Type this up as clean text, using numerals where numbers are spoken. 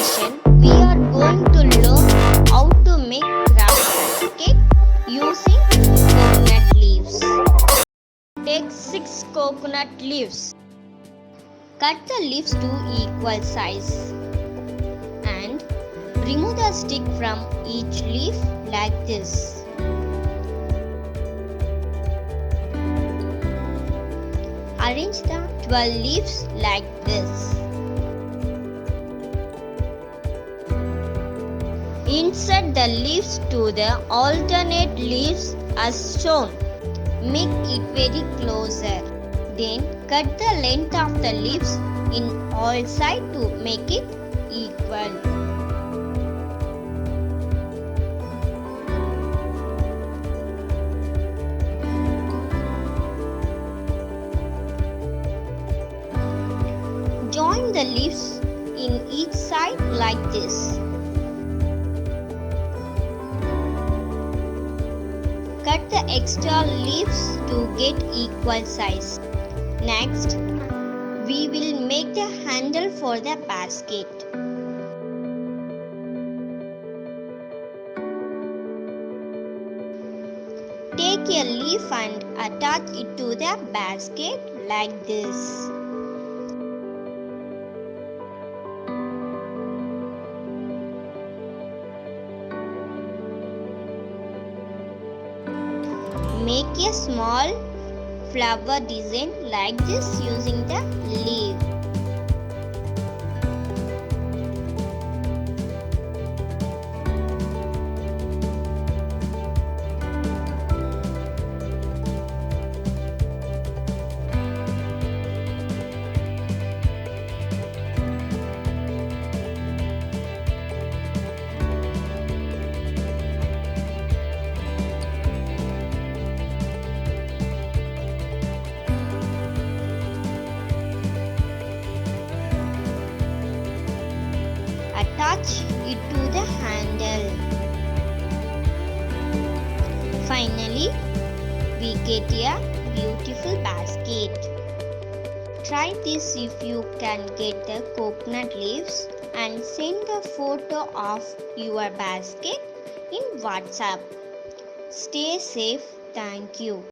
session, we are going to learn how to make craft basket using coconut leaves. Take 6 coconut leaves. Cut the leaves to equal size and remove the stick from each leaf like this. Arrange the 12 leaves like this. Insert the leaves to the alternate leaves as shown. Make it very closer. Then cut the length of the leaves in all sides to make it equal. Join the leaves in each side like this. Cut the extra leaves to get equal size. Next, we will make the handle for the basket. Take a leaf and attach it to the basket like this. Make a small flower design like this using the leaf. Attach it to the handle. Finally, we get a beautiful basket. Try this if you can get the coconut leaves and send a photo of your basket in WhatsApp. Stay safe. Thank you.